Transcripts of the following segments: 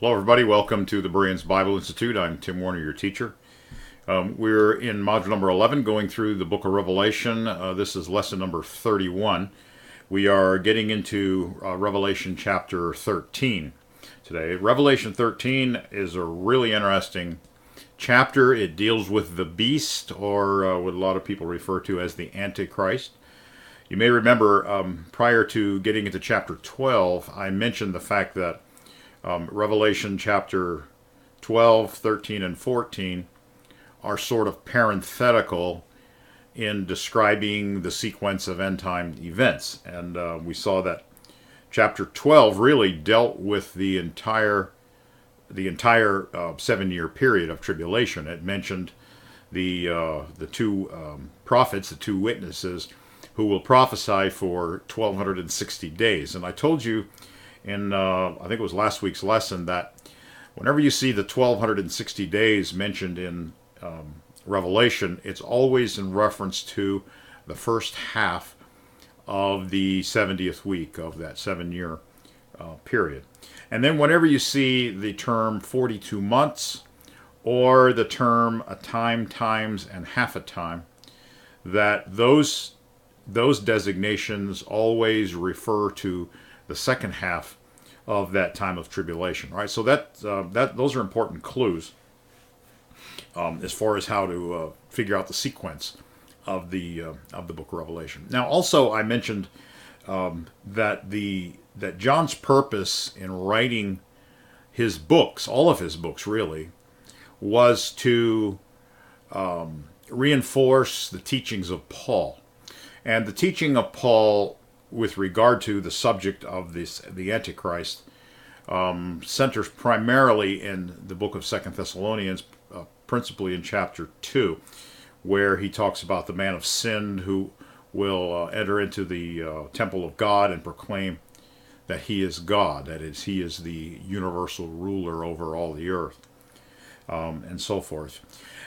Hello, everybody. Welcome to the Bereans Bible Institute. I'm Tim Warner, your teacher. We're in module number 11, going through the book of Revelation. This is lesson number 31. We are getting into Revelation chapter 13 today. Revelation 13 is a really interesting chapter. It deals with the beast, or what a lot of people refer to as the Antichrist. You may remember prior to getting into chapter 12, I mentioned the fact that Revelation chapter 12, 13, and 14 are sort of parenthetical in describing the sequence of end time events. And we saw that chapter 12 really dealt with the entire 7-year period of tribulation. It mentioned the two prophets, the two witnesses, who will prophesy for 1260 days. And I told you in I think it was last week's lesson that whenever you see the 1260 days mentioned in Revelation, it's always in reference to the first half of the 70th week of that 7-year period. And then whenever you see the term 42 months or the term a time, times, and half a time, that those designations always refer to the second half of that time of tribulation, right? So those are important clues as far as how to figure out the sequence of the book of Revelation. Now, also I mentioned that John's purpose in writing his books, all of his books really, was to reinforce the teachings of Paul. And the teaching of Paul with regard to the subject of the Antichrist centers primarily in the book of 2 Thessalonians, principally in chapter 2, where he talks about the man of sin who will enter into the temple of God and proclaim that he is God, that is, he is the universal ruler over all the earth, and so forth.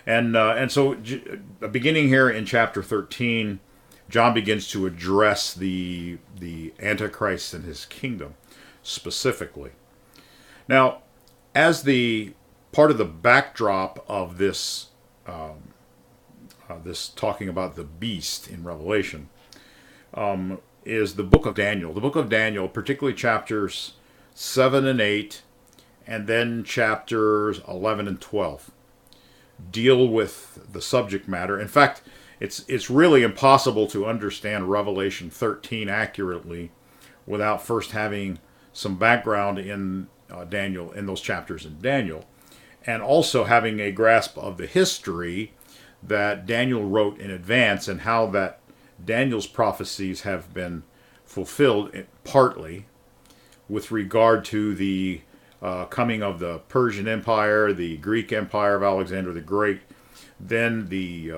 And so beginning here in chapter 13, John begins to address the Antichrist and his kingdom specifically. Now, as the part of the backdrop of this talking about the beast in Revelation is the book of Daniel. The book of Daniel, particularly chapters 7 and 8, and then chapters 11 and 12, deal with the subject matter. In fact, it's really impossible to understand Revelation 13 accurately without first having some background in Daniel, in those chapters in Daniel, and also having a grasp of the history that Daniel wrote in advance and how that Daniel's prophecies have been fulfilled partly with regard to the coming of the Persian Empire, the Greek Empire of Alexander the Great, then the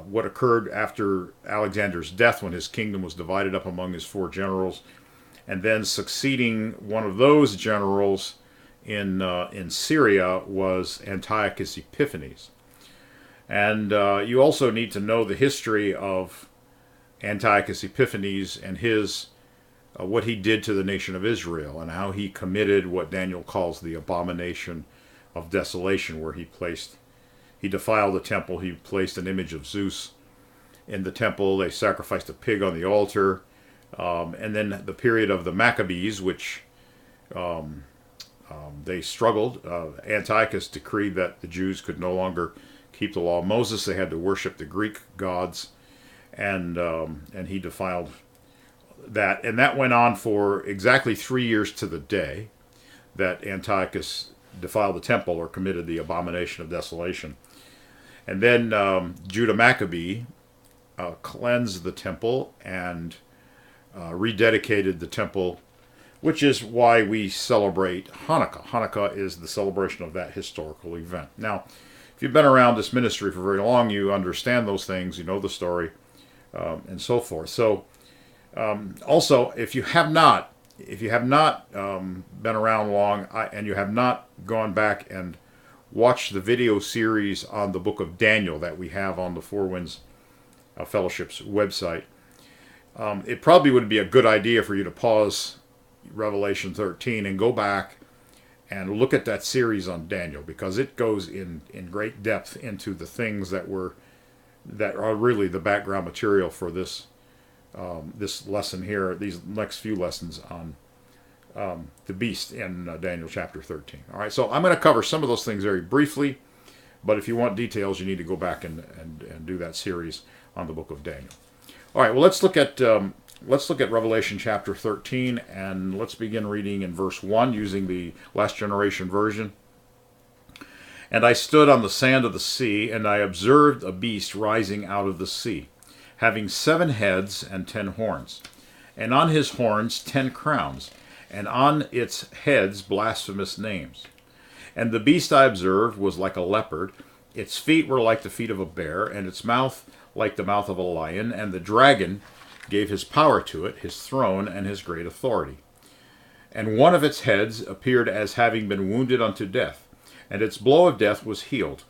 what occurred after Alexander's death when his kingdom was divided up among his 4 generals, and then succeeding one of those generals in Syria was Antiochus Epiphanes. And you also need to know the history of Antiochus Epiphanes and his what he did to the nation of Israel and how he committed what Daniel calls the abomination of desolation, where he defiled the temple. He placed an image of Zeus in the temple. They sacrificed a pig on the altar. And then the period of the Maccabees, which they struggled. Antiochus decreed that the Jews could no longer keep the law of Moses. They had to worship the Greek gods, and he defiled that. And that went on for exactly 3 years to the day that Antiochus defiled the temple or committed the abomination of desolation. And then Judah Maccabee cleansed the temple and rededicated the temple, which is why we celebrate Hanukkah. Hanukkah is the celebration of that historical event. Now, if you've been around this ministry for very long, you understand those things, you know the story, and so forth. So, also, if you have not been around long and you have not gone back and watched the video series on the book of Daniel that we have on the Four Winds Fellowship's website, it probably would be a good idea for you to pause Revelation 13 and go back and look at that series on Daniel, because it goes in great depth into the things that are really the background material for this this lesson here, these next few lessons on the beast in Daniel chapter 13. All right, so I'm going to cover some of those things very briefly, but if you want details, you need to go back and do that series on the book of Daniel. All right, well, let's look at Revelation chapter 13, and let's begin reading in verse 1 using the Last Generation version. And I stood on the sand of the sea, and I observed a beast rising out of the sea, having 7 heads and 10 horns, and on his horns 10 crowns, and on its heads blasphemous names. And the beast I observed was like a leopard, its feet were like the feet of a bear, and its mouth like the mouth of a lion, and the dragon gave his power to it, his throne, and his great authority. And one of its heads appeared as having been wounded unto death, and its blow of death was healed.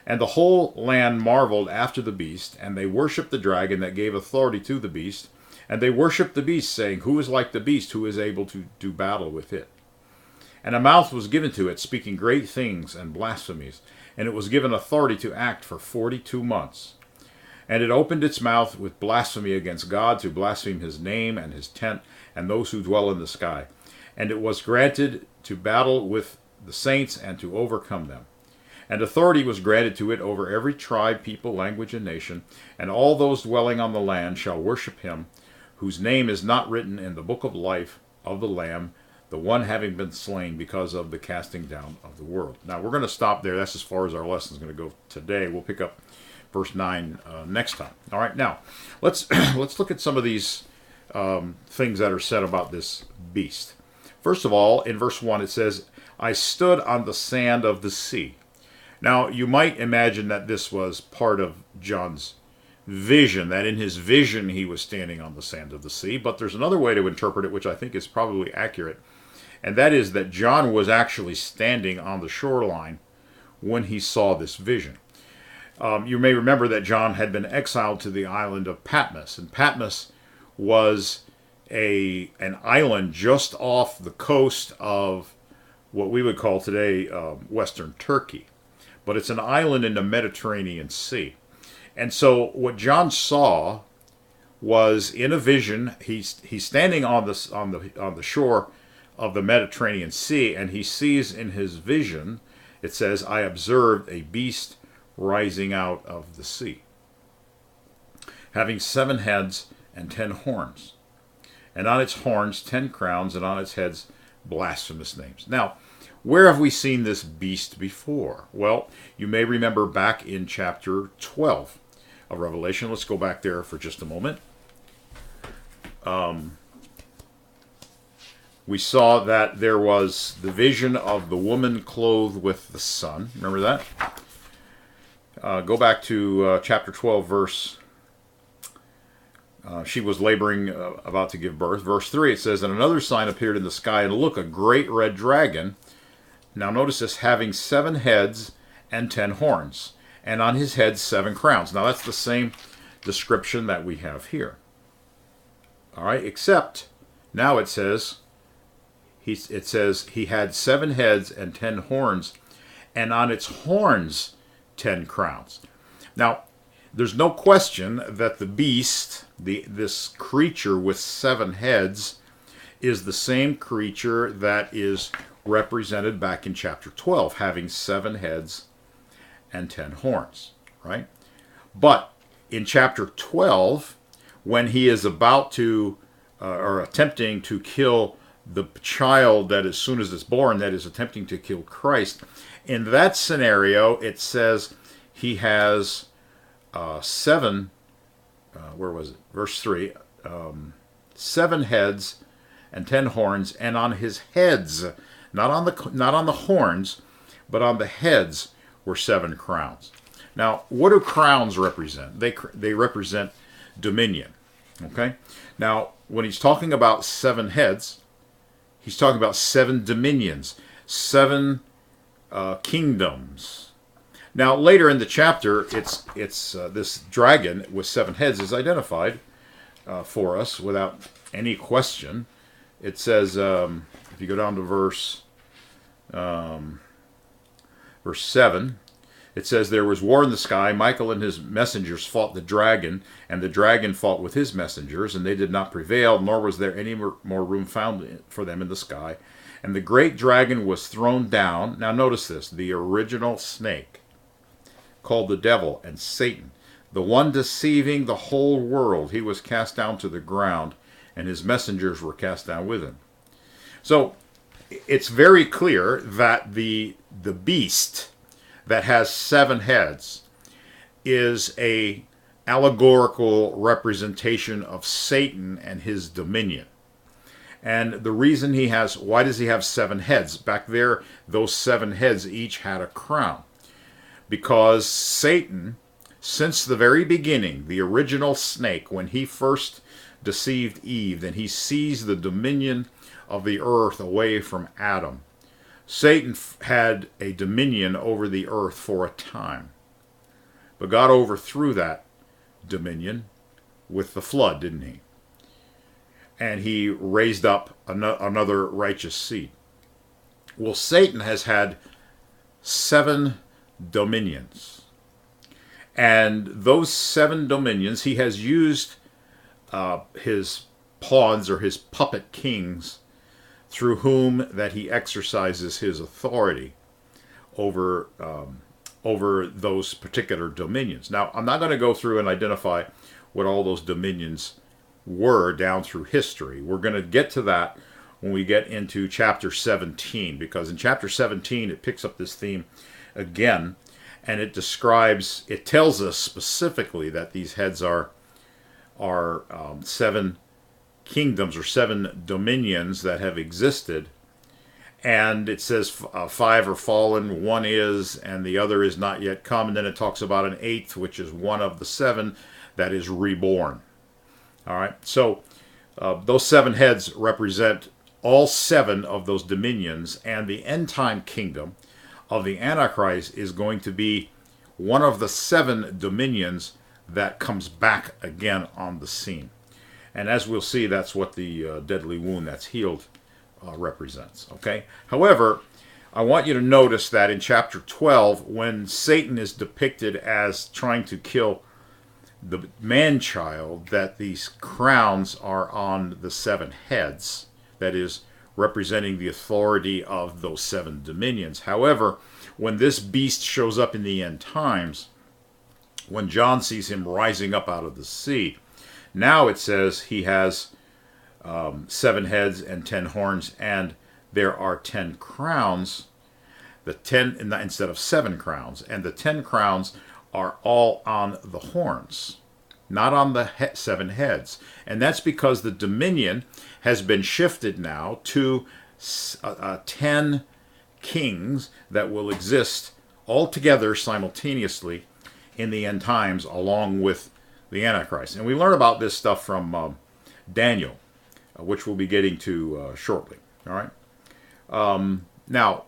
And the whole land marveled after the beast, and they worshipped the dragon that gave authority to the beast, and they worshipped the beast, saying, Who is like the beast, who is able to do battle with it? And a mouth was given to it, speaking great things and blasphemies, and it was given authority to act for 42 months. And it opened its mouth with blasphemy against God, to blaspheme his name and his tent and those who dwell in the sky. And it was granted to battle with the saints and to overcome them. And authority was granted to it over every tribe, people, language, and nation. And all those dwelling on the land shall worship him, whose name is not written in the book of life of the Lamb, the one having been slain because of the casting down of the world. Now, we're going to stop there. That's as far as our lesson is going to go today. We'll pick up verse 9 next time. All right, now let's look at some of these things that are said about this beast. First of all, in verse 1 it says, I stood on the sand of the sea. Now, you might imagine that this was part of John's vision, that in his vision he was standing on the sand of the sea, but there's another way to interpret it, which I think is probably accurate, and that is that John was actually standing on the shoreline when he saw this vision. You may remember that John had been exiled to the island of Patmos, and Patmos was an island just off the coast of what we would call today Western Turkey. But it's an island in the Mediterranean Sea. And so what John saw was in a vision. He's standing on the shore of the Mediterranean Sea, and he sees in his vision, it says, I observed a beast rising out of the sea, having 7 heads and 10 horns, and on its horns 10 crowns, and on its heads blasphemous names. Now, where have we seen this beast before? Well, you may remember back in chapter 12 of Revelation. Let's go back there for just a moment. We saw that there was the vision of the woman clothed with the sun. Remember that? Go back to chapter 12, verse... she was laboring, about to give birth. Verse 3, it says, And another sign appeared in the sky, and look, a great red dragon. Now notice this, having 7 heads and 10 horns, and on his head 7 crowns. Now that's the same description that we have here. All right, except now it says he had 7 heads and 10 horns, and on its horns 10 crowns. Now, there's no question that the beast, this creature with 7 heads, is the same creature that is represented back in chapter 12, having 7 heads and 10 horns, right? But in chapter 12, when he is about to, or attempting to kill the child that as soon as it's born, that is attempting to kill Christ, in that scenario, it says he has 7, where was it? Verse 3, 7 heads and 10 horns, and on his heads, not on the horns, but on the heads were 7 crowns. Now, what do crowns represent? They represent dominion. Okay? Now, when he's talking about 7 heads, he's talking about 7 dominions, 7 kingdoms. Now, later in the chapter, it's this dragon with 7 heads is identified for us without any question. It says, if you go down to verse Verse 7, it says, "There was war in the sky. Michael and his messengers fought the dragon, and the dragon fought with his messengers, and they did not prevail, nor was there any more room found for them in the sky. And the great dragon was thrown down." Now notice this, the original snake, called the devil and Satan, the one deceiving the whole world. He was cast down to the ground, and his messengers were cast down with him. So it's very clear that the beast that has 7 heads is a allegorical representation of Satan and his dominion. And the reason why does he have 7 heads? Back there, those 7 heads each had a crown. Because Satan, since the very beginning, the original snake, when he first deceived Eve, then he seized the dominion of the earth away from Adam. Satan had a dominion over the earth for a time. But God overthrew that dominion with the flood, didn't he? And he raised up another righteous seed. Well, Satan has had 7 dominions. And those 7 dominions, he has used his pawns or his puppet kings through whom that he exercises his authority over those particular dominions. Now, I'm not going to go through and identify what all those dominions were down through history. We're going to get to that when we get into chapter 17, because in chapter 17 it picks up this theme again, and it tells us specifically that these heads are 7 kingdoms or 7 dominions that have existed, and it says 5 are fallen, 1 is, and the other is not yet come, and then it talks about an 8th, which is one of the 7 that is reborn. All right, so those 7 heads represent all 7 of those dominions, and the end time kingdom of the Antichrist is going to be one of the 7 dominions that comes back again on the scene. And as we'll see, that's what the deadly wound that's healed represents. Okay. However, I want you to notice that in chapter 12, when Satan is depicted as trying to kill the man-child, that these crowns are on the 7 heads, that is, representing the authority of those 7 dominions. However, when this beast shows up in the end times, when John sees him rising up out of the sea, now it says he has 7 heads and 10 horns, and there are 10 crowns, the 10 instead of 7 crowns, and the 10 crowns are all on the horns, not on the 7 heads. And that's because the dominion has been shifted now to 10 kings that will exist all together simultaneously in the end times, along with the Antichrist. And we learn about this stuff from Daniel, which we'll be getting to shortly. All right. Now,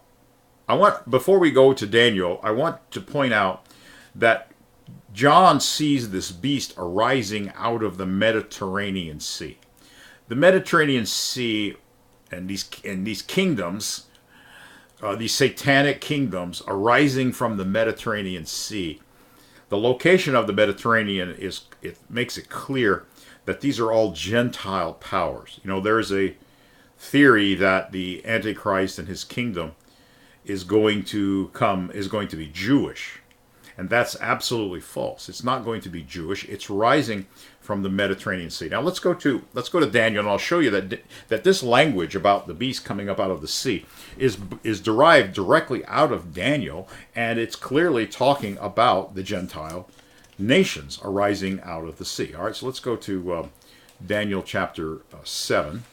before we go to Daniel, I want to point out that John sees this beast arising out of the Mediterranean Sea. The Mediterranean Sea and these kingdoms, these satanic kingdoms arising from the Mediterranean Sea. The location of the Mediterranean makes it clear that these are all Gentile powers. You know, there's a theory that the Antichrist and his kingdom is going to be Jewish. And that's absolutely false. It's not going to be Jewish. It's rising from the Mediterranean Sea. Now let's go to Daniel, and I'll show you that this language about the beast coming up out of the sea is derived directly out of Daniel, and it's clearly talking about the Gentile nations arising out of the sea. All right, so let's go to Daniel chapter 7.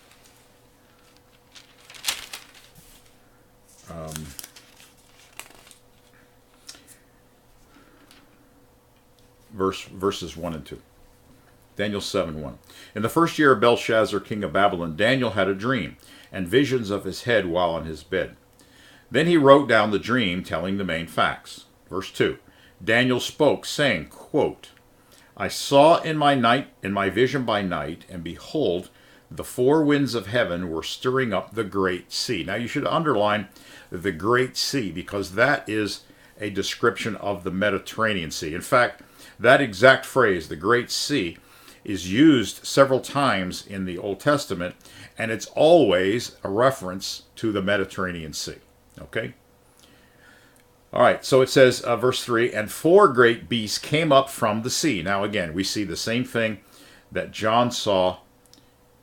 Verses 1 and 2. Daniel 7:1. In the first year of Belshazzar, king of Babylon, Daniel had a dream and visions of his head while on his bed. Then he wrote down the dream, telling the main facts. Verse 2. Daniel spoke, saying, quote, I saw in my vision by night, and behold, the four winds of heaven were stirring up the great sea. Now you should underline the great sea, because that is a description of the Mediterranean Sea. In fact, that exact phrase, the great sea, is used several times in the Old Testament, and it's always a reference to the Mediterranean Sea. Okay? All right, so it says, verse 3, and four great beasts came up from the sea. Now again, we see the same thing that John saw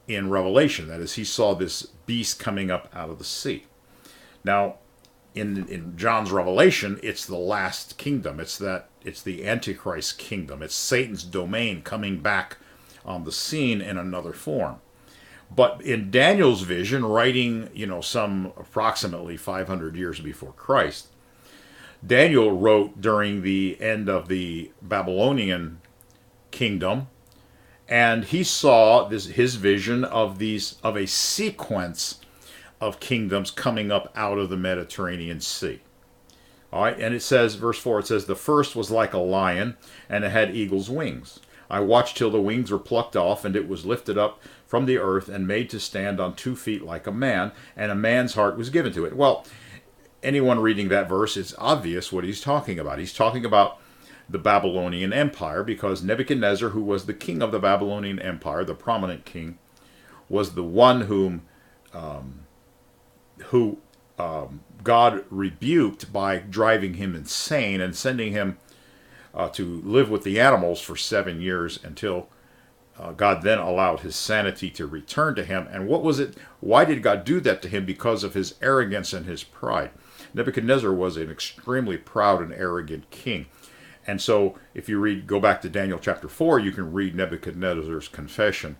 in Revelation. That is, he saw this beast coming up out of the sea. Now, in John's Revelation, it's the last kingdom. It's the Antichrist kingdom. It's Satan's domain coming back on the scene in another form. But in Daniel's vision, writing, some approximately 500 years before Christ, Daniel wrote during the end of the Babylonian kingdom, and he saw his vision of a sequence of kingdoms coming up out of the Mediterranean Sea. All right, and it says, verse 4, it says, the first was like a lion, and it had eagle's wings. I watched till the wings were plucked off, and it was lifted up from the earth and made to stand on 2 feet like a man, and a man's heart was given to it. Well, anyone reading that verse, it's obvious what he's talking about. He's talking about the Babylonian Empire, because Nebuchadnezzar, who was the king of the Babylonian Empire, the prominent king, was the one whom God rebuked by driving him insane and sending him to live with the animals for 7 years until God then allowed his sanity to return to him. And what was it? Why did God do that to him? Because of his arrogance and his pride. Nebuchadnezzar was an extremely proud and arrogant king. And so if you go back to Daniel chapter 4, you can read Nebuchadnezzar's confession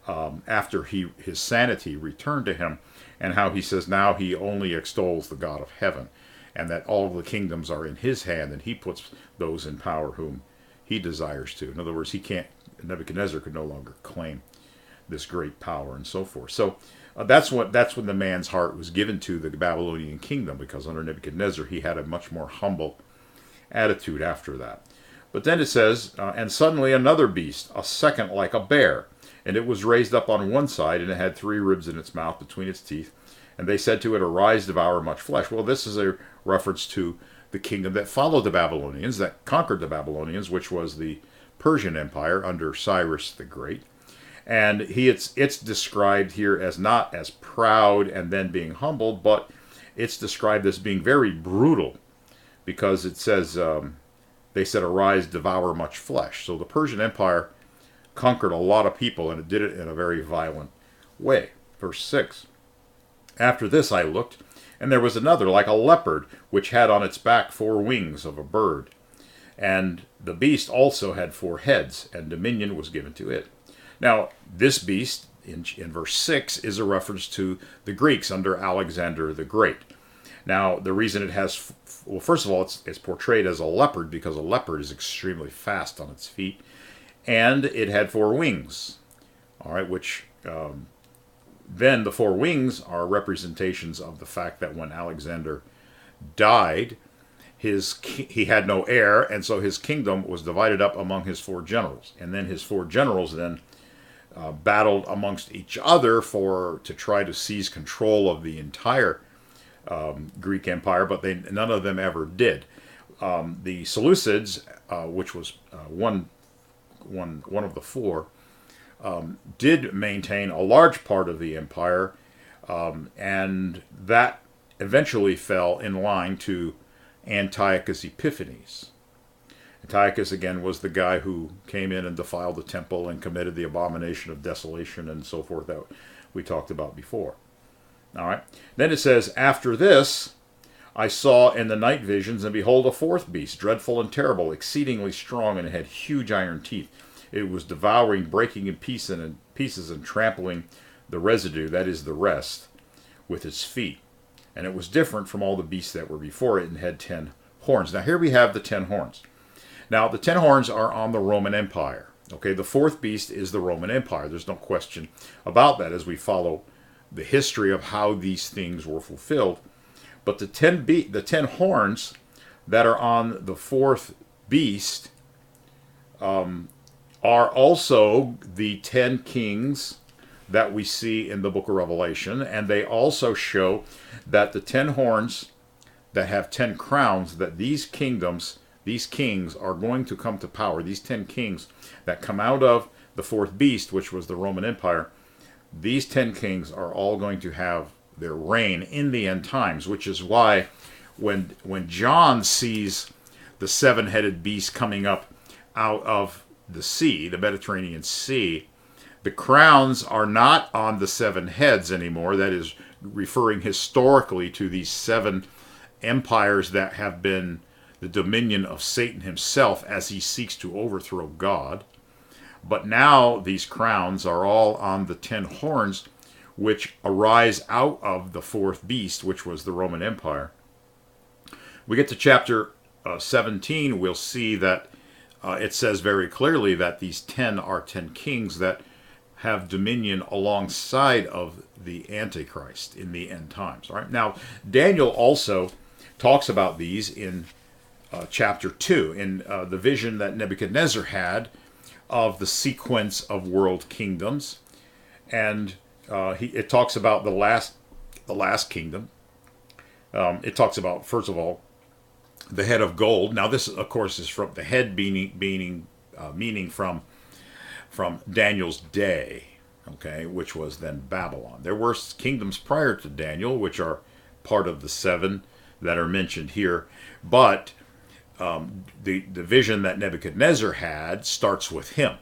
after his sanity returned to him, and how he says now he only extols the God of heaven, and that all the kingdoms are in his hand, and he puts those in power whom he desires to. In other words, Nebuchadnezzar could no longer claim this great power and so forth. So that's when the man's heart was given to the Babylonian kingdom, because under Nebuchadnezzar he had a much more humble attitude after that. But then it says, and suddenly another beast, a second like a bear, and it was raised up on one side, and it had 3 ribs in its mouth between its teeth. And they said to it, arise, devour much flesh. Well, this is a reference to the kingdom that followed the Babylonians, that conquered the Babylonians, which was the Persian Empire under Cyrus the Great. And it's described here as not as proud and then being humbled, but it's described as being very brutal, because it says, they said, arise, devour much flesh. So the Persian Empire conquered a lot of people, and it did it in a very violent way. Verse 6, after this I looked, and there was another like a leopard, which had on its back 4 wings of a bird. And the beast also had 4 heads, and dominion was given to it. Now, this beast, in verse 6, is a reference to the Greeks under Alexander the Great. Now, the reason it has, well, first of all, it's portrayed as a leopard, because a leopard is extremely fast on its feet. And it had 4 wings, all right, which then the 4 wings are representations of the fact that when Alexander died, he had no heir, and so his kingdom was divided up among his 4 generals. And then his 4 generals then battled amongst each other to try to seize control of the entire Greek Empire, but none of them ever did. The Seleucids, which was one of the 4, did maintain a large part of the empire, and that eventually fell in line to Antiochus Epiphanes. Antiochus, again, was the guy who came in and defiled the temple and committed the abomination of desolation and so forth that we talked about before. All right. Then it says, after this I saw in the night visions, and behold, a 4th beast, dreadful and terrible, exceedingly strong, and it had huge iron teeth. It was devouring, breaking in pieces, and trampling the residue, that is the rest, with its feet. And it was different from all the beasts that were before it, and had 10 horns. Now here we have the 10 horns. Now the 10 horns are on the Roman Empire. Okay, the 4th beast is the Roman Empire. There's no question about that as we follow the history of how these things were fulfilled. But the 10 horns that are on the 4th beast are also the 10 kings that we see in the book of Revelation, and they also show that the 10 horns that have 10 crowns, that these kingdoms, these kings are going to come to power. These 10 kings that come out of the fourth beast, which was the Roman Empire, these 10 kings are all going to have their reign in the end times, which is why when John sees the seven-headed beast coming up out of the sea, the Mediterranean Sea, the crowns are not on the seven heads anymore. That is referring historically to these seven empires that have been the dominion of Satan himself as he seeks to overthrow God. But now these crowns are all on the 10 horns, which arise out of the fourth beast, which was the Roman Empire. We get to chapter 17, we'll see that it says very clearly that these 10 are 10 kings that have dominion alongside of the Antichrist in the end times. All right? Now, Daniel also talks about these in chapter 2, in the vision that Nebuchadnezzar had of the sequence of world kingdoms. And it talks about the last kingdom. It talks about, first of all, the head of gold. Now, this, of course, is from the head meaning from Daniel's day, okay, which was then Babylon. There were kingdoms prior to Daniel, which are part of the seven that are mentioned here, but the vision that Nebuchadnezzar had starts with him.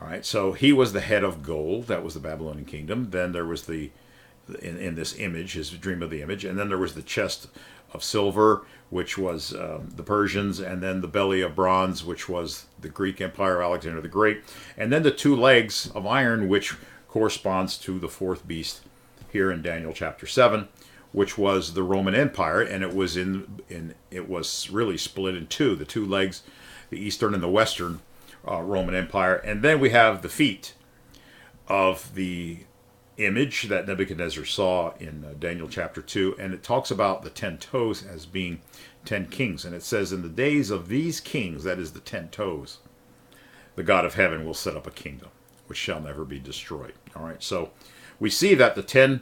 All right, so he was the head of gold. That was the Babylonian kingdom. Then there was in this image, his dream of the image, and then there was the chest of silver, which was the Persians, and then the belly of bronze, which was the Greek Empire, Alexander the Great, and then the 2 legs of iron, which corresponds to the fourth beast here in Daniel chapter 7, which was the Roman Empire, and it was it was really split in two, the 2 legs, the Eastern and the Western Roman Empire. And then we have the feet of the image that Nebuchadnezzar saw in Daniel chapter 2, and it talks about the 10 toes as being 10 kings. And it says, in the days of these kings, that is the 10 toes, the God of heaven will set up a kingdom which shall never be destroyed. All right, so we see that the 10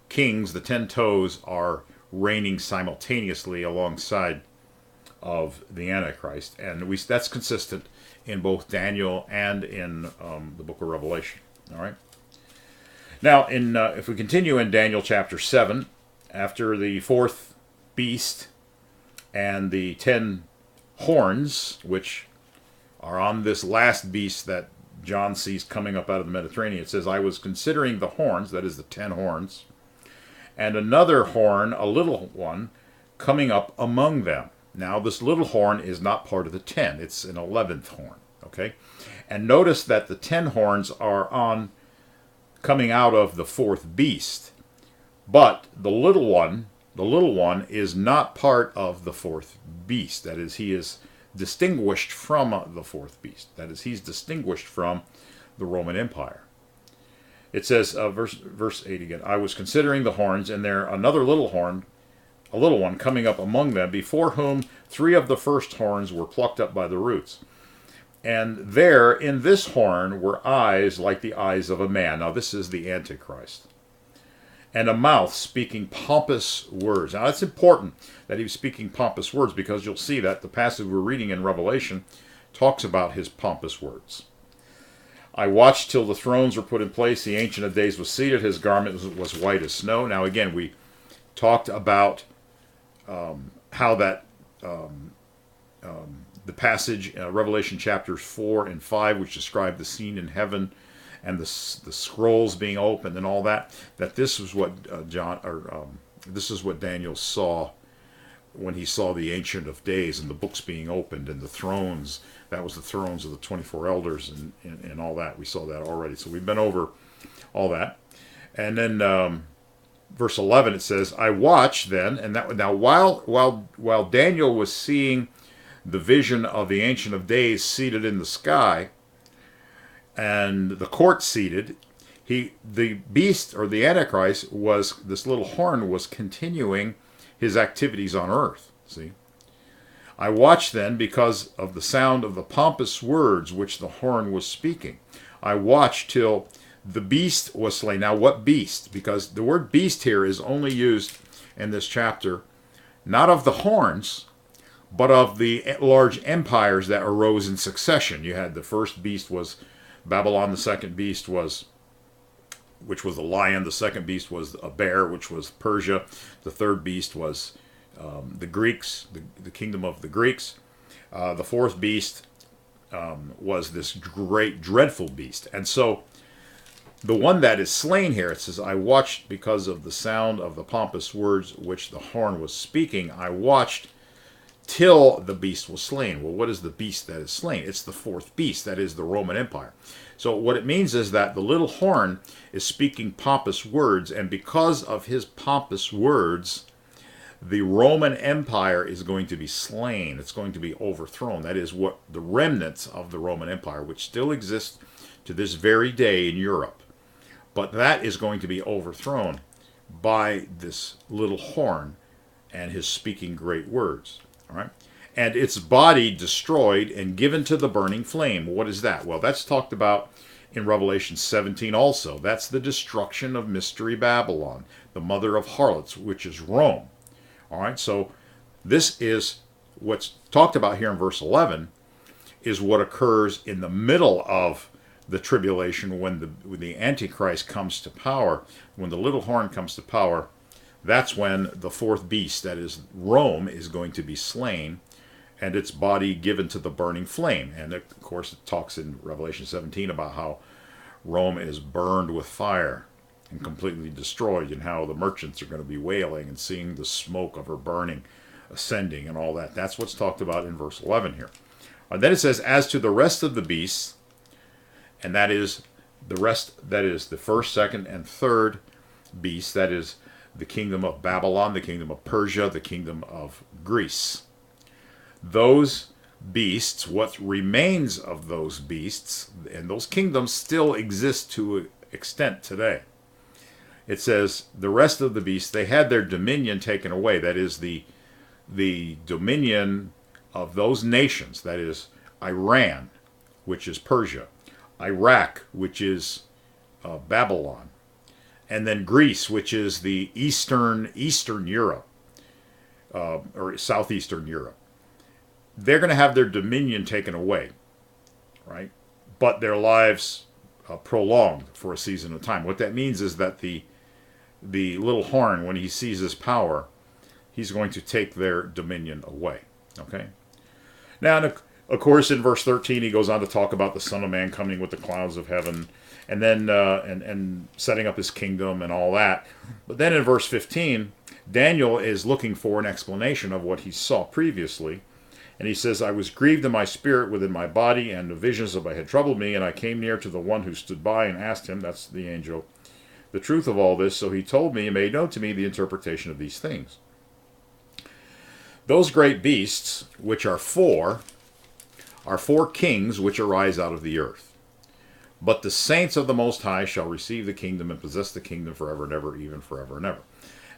kings, the 10 toes, are reigning simultaneously alongside of the Antichrist, and that's consistent in both Daniel and in the book of Revelation. All right. Now, if we continue in Daniel chapter 7, after the fourth beast and the 10 horns, which are on this last beast that John sees coming up out of the Mediterranean, it says, I was considering the horns, that is the 10 horns, and another horn, a little one, coming up among them. Now, this little horn is not part of the 10. It's an 11th horn, okay? And notice that the 10 horns are coming out of the fourth beast. But the little one is not part of the fourth beast. That is, he is distinguished from the fourth beast. That is, he's distinguished from the Roman Empire. It says, verse 8 again, I was considering the horns, and there another little horn, a little one, coming up among them, before whom 3 of the first horns were plucked up by the roots. And there, in this horn, were eyes like the eyes of a man. Now, this is the Antichrist. And a mouth speaking pompous words. Now, it's important that he was speaking pompous words, because you'll see that the passage we're reading in Revelation talks about his pompous words. I watched till the thrones were put in place. The Ancient of Days was seated. His garment was white as snow. Now, again, we talked about how that the passage, Revelation chapters 4 and 5, which describe the scene in heaven and the scrolls being opened and all that, that this is what this is what Daniel saw when he saw the Ancient of Days and the books being opened and the thrones. That was the thrones of the 24 elders and all that. We saw that already. So we've been over all that. And then verse 11, it says, I watched then, and that now while Daniel was seeing the vision of the Ancient of Days seated in the sky and the court seated, the beast, or the Antichrist, this little horn was continuing his activities on earth. See? I watched then because of the sound of the pompous words which the horn was speaking. I watched till The beast was slain. Now, what beast? Because the word beast here is only used in this chapter, not of the horns, but of the large empires that arose in succession. You had the first beast was Babylon, the second beast was, which was a lion, the second beast was a bear, which was Persia, the third beast was the Greeks, the kingdom of the Greeks. The fourth beast was this great, dreadful beast. And so the one that is slain here, it says, I watched because of the sound of the pompous words which the horn was speaking. I watched till the beast was slain. Well, what is the beast that is slain? It's the fourth beast, that is the Roman Empire. So what it means is that the little horn is speaking pompous words, and because of his pompous words, the Roman Empire is going to be slain. It's going to be overthrown. That is what the remnants of the Roman Empire, which still exists to this very day in Europe. But that is going to be overthrown by this little horn and his speaking great words. All right? And its body destroyed and given to the burning flame. What is that? Well, that's talked about in Revelation 17 also. That's the destruction of Mystery Babylon, the mother of harlots, which is Rome. All right, so this is what's talked about here in verse 11, is what occurs in the middle of the tribulation when the Antichrist comes to power. When the little horn comes to power, that's when the fourth beast, that is Rome, is going to be slain and its body given to the burning flame. And of course it talks in Revelation 17 about how Rome is burned with fire and completely destroyed, and how the merchants are going to be wailing and seeing the smoke of her burning, ascending, and all that. That's what's talked about in verse 11 here. And then it says, as to the rest of the beasts, and that is the rest, that is the first, second, and third beast, that is the kingdom of Babylon, the kingdom of Persia, the kingdom of Greece. Those beasts, what remains of those beasts, and those kingdoms still exist to an extent today. It says, the rest of the beasts, they had their dominion taken away. That is the dominion of those nations. That is Iran, which is Persia. Iraq, which is Babylon. And then Greece, which is the Eastern Europe, or Southeastern Europe. They're going to have their dominion taken away, right? But their lives prolonged for a season of time. What that means is that the little horn, when he sees his power, he's going to take their dominion away. Okay? Now, of course, in verse 13, he goes on to talk about the Son of Man coming with the clouds of heaven, and then and setting up his kingdom and all that. But then in verse 15, Daniel is looking for an explanation of what he saw previously. And he says, I was grieved in my spirit within my body, and the visions of my head troubled me, and I came near to the one who stood by and asked him, that's the angel, the truth of all this. So he told me and made known to me the interpretation of these things. Those great beasts, which are four kings which arise out of the earth. But the saints of the Most High shall receive the kingdom and possess the kingdom forever and ever, even forever and ever.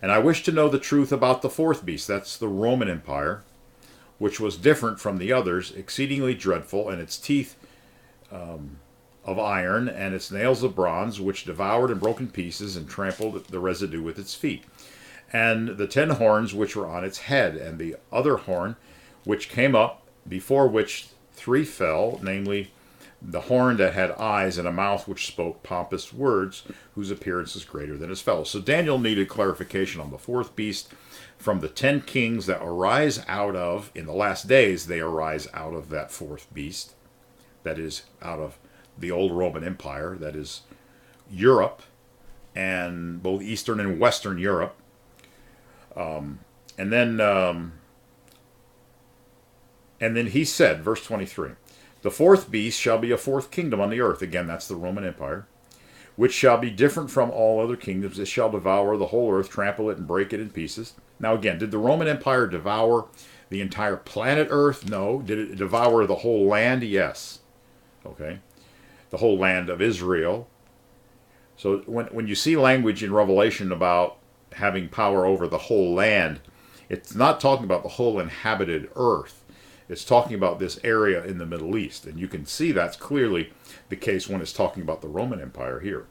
And I wish to know the truth about the fourth beast. That's the Roman Empire, which was different from the others, exceedingly dreadful, and its teeth of iron, and its nails of bronze, which devoured and broke in pieces, and trampled the residue with its feet. And the 10 horns which were on its head, and the other horn which came up, before which 3 fell, namely the horn that had eyes and a mouth which spoke pompous words, whose appearance is greater than his fellows. So Daniel needed clarification on the fourth beast from the 10 kings that arise out of, in the last days, they arise out of that fourth beast, that is, out of the old Roman Empire, that is Europe, and both Eastern and Western Europe. And then he said, verse 23, the fourth beast shall be a fourth kingdom on the earth. Again, that's the Roman Empire, which shall be different from all other kingdoms. It shall devour the whole earth, trample it, and break it in pieces. Now again, did the Roman Empire devour the entire planet Earth? No. Did it devour the whole land? Yes. Okay. The whole land of Israel. So when you see language in Revelation about having power over the whole land, it's not talking about the whole inhabited earth. It's talking about this area in the Middle East. And you can see that's clearly the case when it's talking about the Roman Empire here.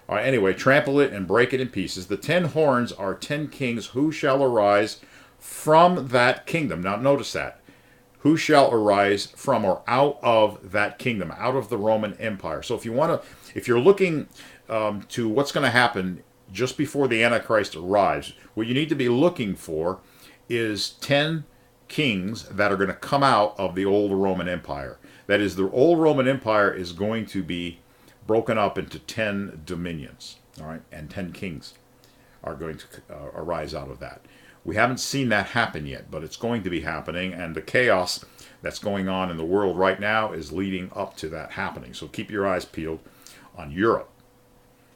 All right, anyway, trample it and break it in pieces. The 10 horns are 10 kings who shall arise from that kingdom. Now, notice that. Who shall arise from or out of that kingdom, out of the Roman Empire. So if you want to, if you're looking to what's going to happen just before the Antichrist arrives, what you need to be looking for is 10 kings that are going to come out of the old Roman Empire. That is, the old Roman Empire is going to be broken up into 10 dominions, all right, and 10 kings are going to arise out of that. We haven't seen that happen yet, but it's going to be happening, and the chaos that's going on in the world right now is leading up to that happening. So keep your eyes peeled on Europe.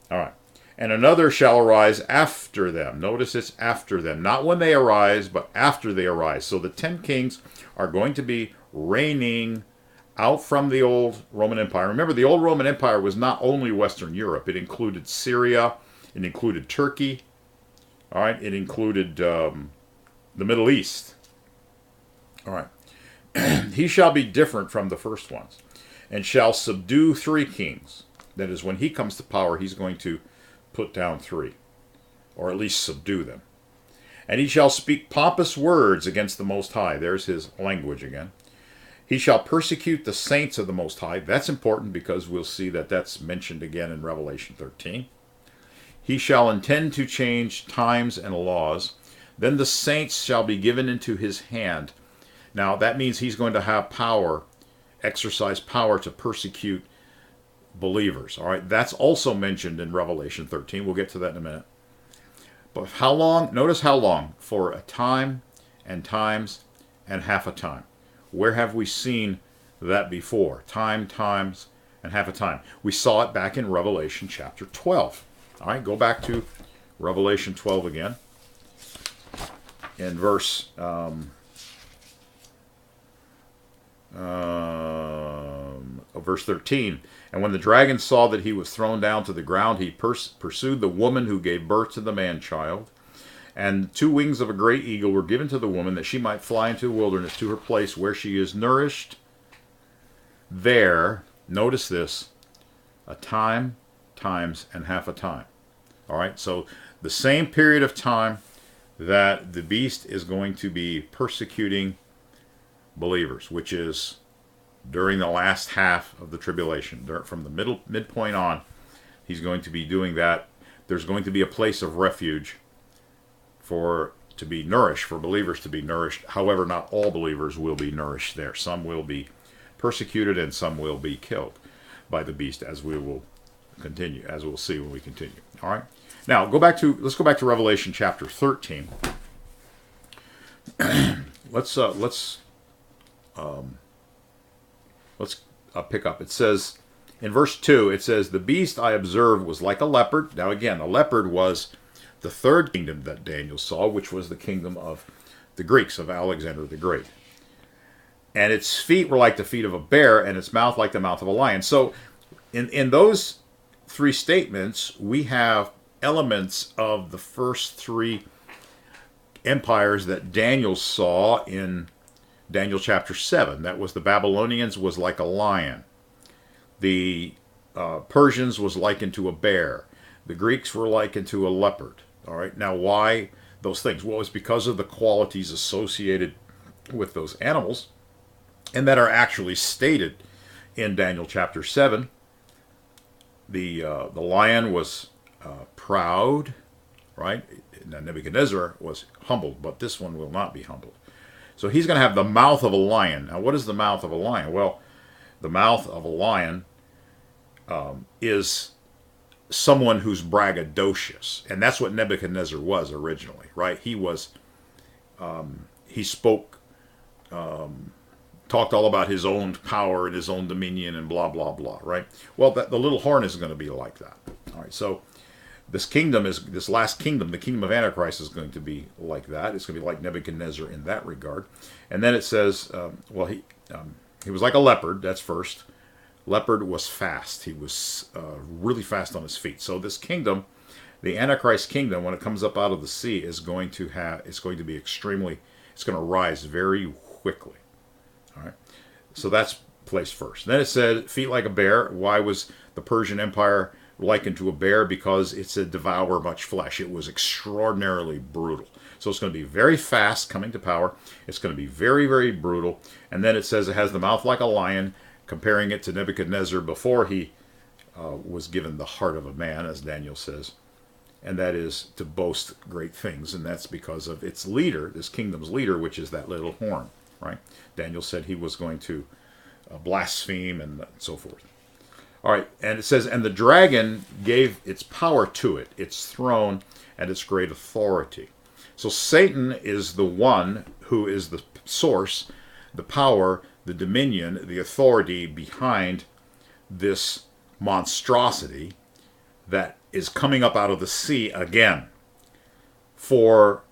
All right. And another shall arise after them. Notice it's after them. Not when they arise, but after they arise. So the 10 kings are going to be reigning out from the old Roman Empire. Remember, the old Roman Empire was not only Western Europe. It included Syria. It included Turkey. All right. It included the Middle East. All right. He shall be different from the first ones and shall subdue 3 kings. That is, when he comes to power, he's going to put down 3, or at least subdue them. And he shall speak pompous words against the Most High. There's his language again. He shall persecute the saints of the Most High. That's important because we'll see that that's mentioned again in Revelation 13. He shall intend to change times and laws. Then the saints shall be given into his hand. Now, that means he's going to have power, exercise power to persecute believers. All right, that's also mentioned in Revelation 13. We'll get to that in a minute. But how long? Notice how long. For a time and times and half a time. Where have we seen that before? Time, times, and half a time. We saw it back in Revelation chapter 12. All right, go back to Revelation 12 again. In verse verse 13. And when the dragon saw that he was thrown down to the ground, he pursued the woman who gave birth to the man-child. And 2 wings of a great eagle were given to the woman, that she might fly into the wilderness to her place where she is nourished. There, notice this, a time, times, and half a time. All right, so the same period of time that the beast is going to be persecuting believers, which is during the last half of the tribulation. From the midpoint on, he's going to be doing that. There's going to be a place of refuge for believers to be nourished. However, not all believers will be nourished there. Some will be persecuted and some will be killed by the beast, as we will continue, as we'll see when we continue. All right. Now, let's go back to Revelation chapter 13. Let's pick up. It says, in verse 2, it says, the beast I observed was like a leopard. Now again, a leopard was the 3rd kingdom that Daniel saw, which was the kingdom of the Greeks, of Alexander the Great. And its feet were like the feet of a bear, and its mouth like the mouth of a lion. So in those 3 statements, we have elements of the first 3 empires that Daniel saw in Daniel chapter 7. That was the Babylonians was like a lion. The Persians was likened to a bear. The Greeks were likened to a leopard. All right. Now, why those things? Well, it's because of the qualities associated with those animals, and that are actually stated in Daniel chapter 7. The lion was proud, right? Now, Nebuchadnezzar was humbled, but this one will not be humbled. So he's going to have the mouth of a lion. Now, what is the mouth of a lion? Well, the mouth of a lion is someone who's braggadocious. And that's what Nebuchadnezzar was originally, right? He was, he spoke, talked all about his own power and his own dominion and blah, blah, blah, right? Well, the little horn is going to be like that. All right, so this last kingdom, the kingdom of Antichrist, is going to be like that. It's going to be like Nebuchadnezzar in that regard. And then it says, he was like a leopard. That's first. Leopard was fast. He was really fast on his feet. So this kingdom, the Antichrist kingdom, when it comes up out of the sea, it's going to rise very quickly. All right. So that's placed first. Then it said, feet like a bear. Why was the Persian Empire likened to a bear because it said devour much flesh. It was extraordinarily brutal. So it's going to be very fast coming to power. It's going to be very, very brutal. And then it says it has the mouth like a lion, comparing it to Nebuchadnezzar before he was given the heart of a man, as Daniel says. And that is to boast great things. And that's because of its leader, this kingdom's leader, which is that little horn, right? Daniel said he was going to blaspheme and so forth. All right, and it says, and the dragon gave its power to it, its throne, and its great authority. So Satan is the one who is the source, the power, the dominion, the authority behind this monstrosity that is coming up out of the sea again for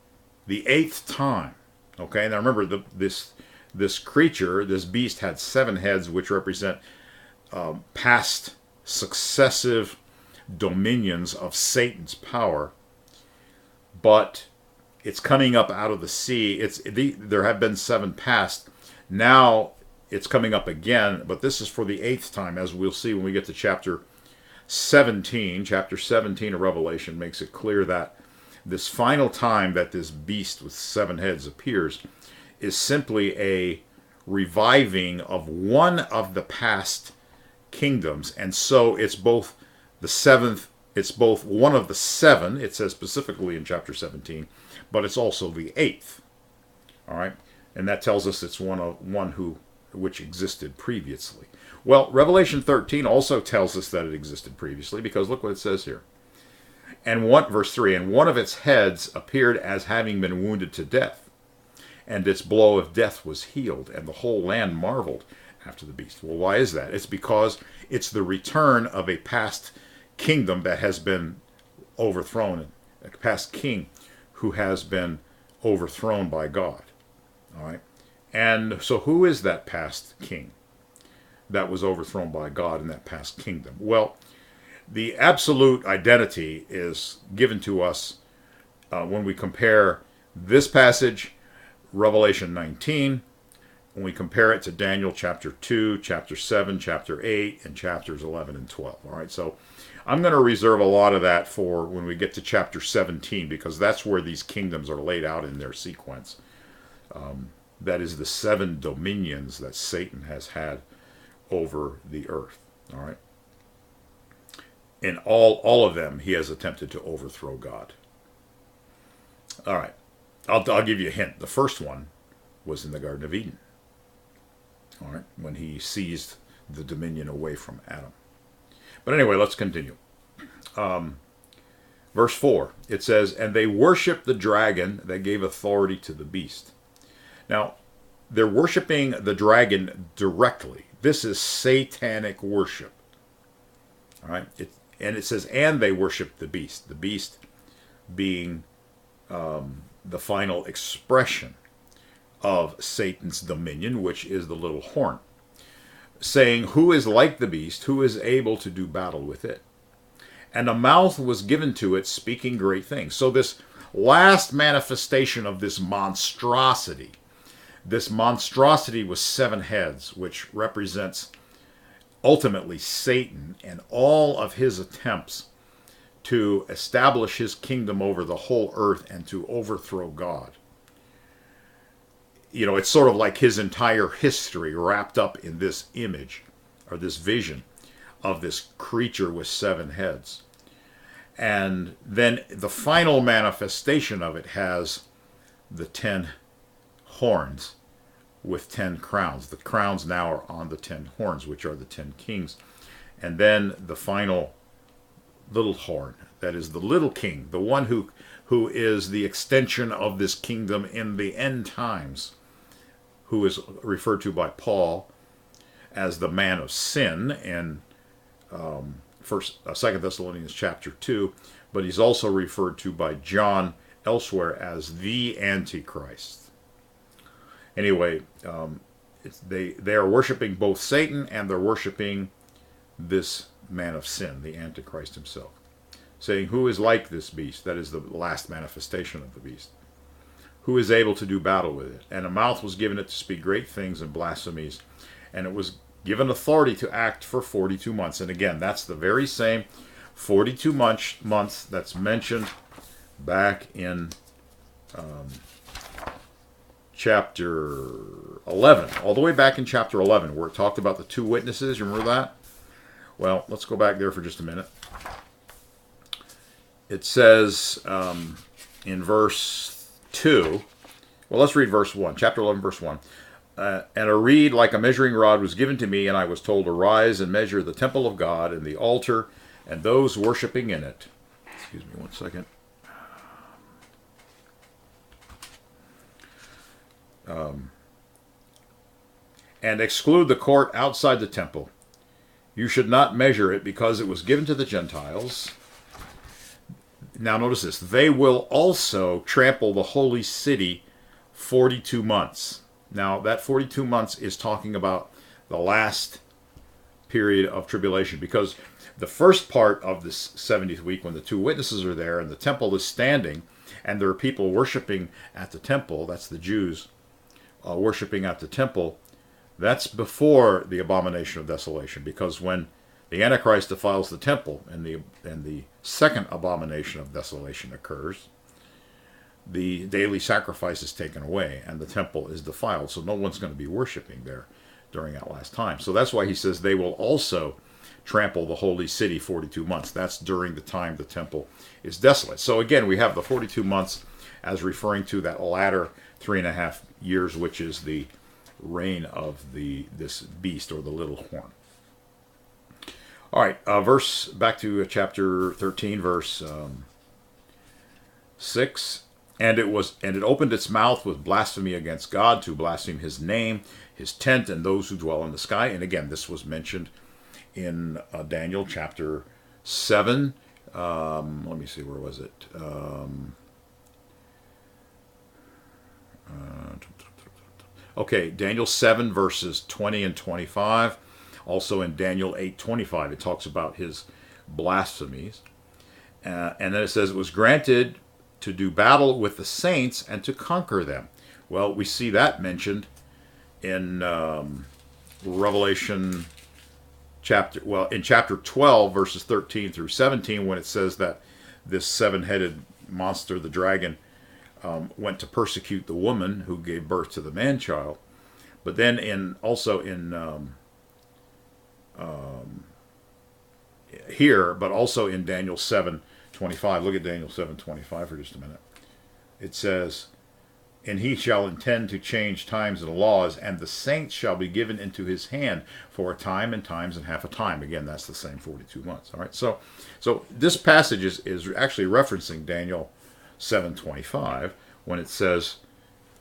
the 8th time. Okay, now remember, this creature, this beast, had 7 heads, which represent past successive dominions of Satan's power, but it's coming up out of the sea. There have been 7 past. Now it's coming up again, but this is for the 8th time, as we'll see when we get to chapter 17. Chapter 17 of Revelation makes it clear that this final time that this beast with 7 heads appears is simply a reviving of one of the past kingdoms. And so it's both the 7th, it's both one of the 7, it says specifically in chapter 17, but it's also the 8th. All right? And that tells us it's which existed previously. Well, Revelation 13 also tells us that it existed previously, because look what it says here. And verse 3, and one of its heads appeared as having been wounded to death, and its blow of death was healed, and the whole land marveled after the beast. Well, why is that? It's because it's the return of a past kingdom that has been overthrown, a past king who has been overthrown by God. All right? And so who is that past king that was overthrown by God in that past kingdom? Well, the absolute identity is given to us when we compare this passage, Revelation 19, when we compare it to Daniel chapter 2, chapter 7, chapter 8, and chapters 11 and 12. All right, so I'm going to reserve a lot of that for when we get to chapter 17, because that's where these kingdoms are laid out in their sequence. That is the 7 dominions that Satan has had over the earth. All right. In all of them, he has attempted to overthrow God. All right. I'll give you a hint. The first one was in the Garden of Eden. All right. When he seized the dominion away from Adam. But anyway, let's continue. Verse 4, it says, and they worshiped the dragon that gave authority to the beast. Now, they're worshiping the dragon directly. This is satanic worship. All right? And it says, and they worshiped the beast being the final expression of Satan's dominion, which is the little horn, saying, who is like the beast, who is able to do battle with it? And a mouth was given to it, speaking great things. So this last manifestation of this monstrosity with 7 heads, which represents ultimately Satan and all of his attempts to establish his kingdom over the whole earth and to overthrow God. You know, it's sort of like his entire history wrapped up in this image or this vision of this creature with 7 heads. And then the final manifestation of it has the 10 horns with 10 crowns. The crowns now are on the 10 horns, which are the 10 kings. And then the final little horn, that is the little king, the one who is the extension of this kingdom in the end times, who is referred to by Paul as the man of sin in 2 Thessalonians chapter 2, but he's also referred to by John elsewhere as the Antichrist. Anyway, they are worshiping both Satan and they're worshiping this man of sin, the Antichrist himself, saying, who is like this beast? That is the last manifestation of the beast. Who is able to do battle with it? And a mouth was given it to speak great things and blasphemies, and it was given authority to act for 42 months. And again, that's the very same 42 months that's mentioned back in chapter 11, all the way back in chapter 11, where it talked about the two witnesses. Remember that? Well, let's go back there for just a minute. It says in verse 2, well, let's read verse 1, chapter 11, verse 1. And a reed like a measuring rod was given to me, and I was told to rise and measure the temple of God and the altar and those worshiping in it. Excuse me one second. And exclude the court outside the temple. You should not measure it, because it was given to the Gentiles. Now notice this. They will also trample the holy city 42 months. Now that 42 months is talking about the last period of tribulation, because the first part of this 70th week, when the two witnesses are there and the temple is standing and there are people worshiping at the temple, that's the Jews worshiping at the temple, that's before the abomination of desolation, because when the Antichrist defiles the temple and the second abomination of desolation occurs, the daily sacrifice is taken away and the temple is defiled, so no one's going to be worshiping there during that last time. So that's why he says they will also trample the holy city 42 months. That's during the time the temple is desolate. So again, we have the 42 months as referring to that latter 3.5 years, which is the reign of this beast, or the little horn. All right, back to chapter 13, verse 6. And it opened its mouth with blasphemy against God, to blaspheme his name, his tent, and those who dwell in the sky. And again, this was mentioned in Daniel chapter 7. Let me see, where was it? Okay, Daniel 7, verses 20 and 25. Also in Daniel 8:25, it talks about his blasphemies. And then it says, it was granted to do battle with the saints and to conquer them. Well, we see that mentioned in Revelation in chapter 12, verses 13 through 17, when it says that this seven-headed monster, the dragon, went to persecute the woman who gave birth to the man-child. But then also in Daniel 7:25. Look at Daniel 7:25 for just a minute. It says, and he shall intend to change times and laws, and the saints shall be given into his hand for a time and times and half a time. Again, that's the same 42 months. All right. So this passage is actually referencing Daniel 7:25, when it says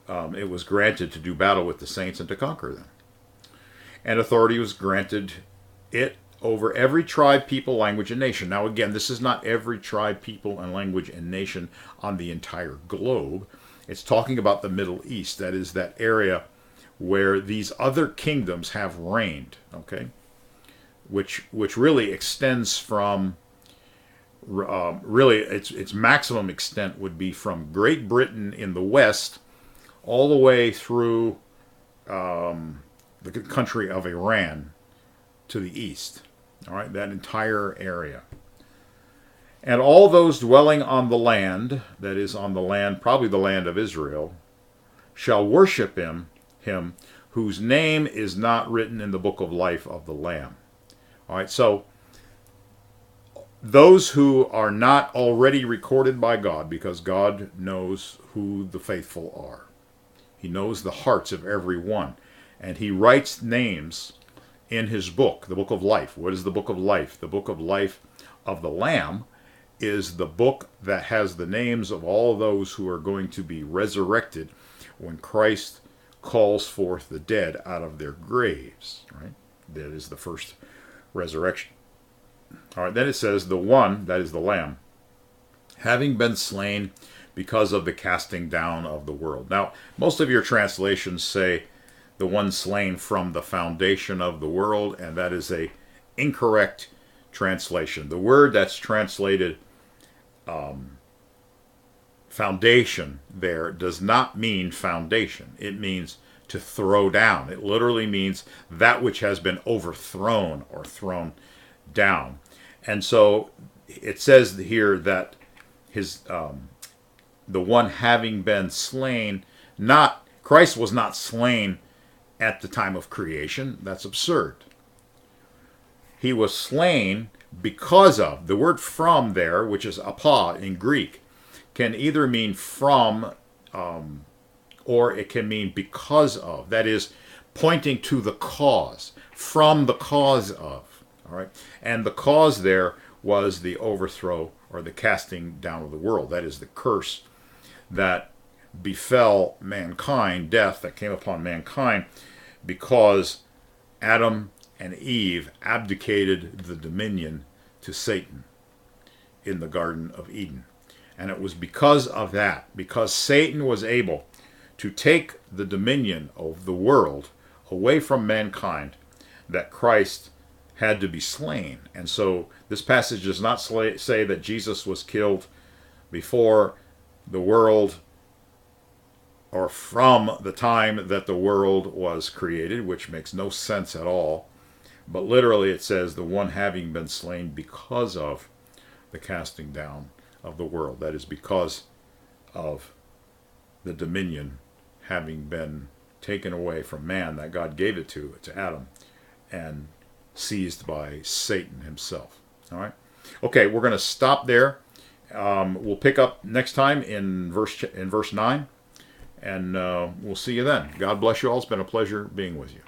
it was granted to do battle with the saints and to conquer them. And authority was granted it over every tribe, people, language, and nation. Now again, this is not every tribe, people, and language and nation on the entire globe. It's talking about the Middle East. That is that area where these other kingdoms have reigned, okay? Which really extends from, really its maximum extent would be from Great Britain in the west all the way through the country of Iran to the east. All right, that entire area. And all those dwelling on the land, that is on the land, probably the land of Israel, shall worship him whose name is not written in the book of life of the Lamb. All right, so those who are not already recorded by God, because God knows who the faithful are. He knows the hearts of every one. And he writes names in his book, the book of life. What is the book of life? The book of life of the Lamb is the book that has the names of all those who are going to be resurrected when Christ calls forth the dead out of their graves. Right? That is the first resurrection. All right, then it says, the one, that is the Lamb, having been slain because of the casting down of the world. Now, most of your translations say the one slain from the foundation of the world, and that is a incorrect translation. The word that's translated foundation there does not mean foundation. It means to throw down. It literally means that which has been overthrown or thrown down. And so it says here that his the one having been slain, not Christ was not slain at the time of creation. That's absurd. He was slain because of, the word from there, which is apa in Greek, can either mean from or it can mean because of. That is, pointing to the cause, from the cause of. All right, and the cause there was the overthrow or the casting down of the world. That is the curse that befell mankind, death that came upon mankind, because Adam and Eve abdicated the dominion to Satan in the Garden of Eden. And it was because of that, because Satan was able to take the dominion of the world away from mankind, that Christ had to be slain. And so this passage does not say that Jesus was killed before the world or from the time that the world was created, which makes no sense at all. But literally it says the one having been slain because of the casting down of the world. That is because of the dominion having been taken away from man that God gave it to Adam, and seized by Satan himself. All right. Okay, we're going to stop there. We'll pick up next time in verse 9, and we'll see you then. God bless you all. It's been a pleasure being with you.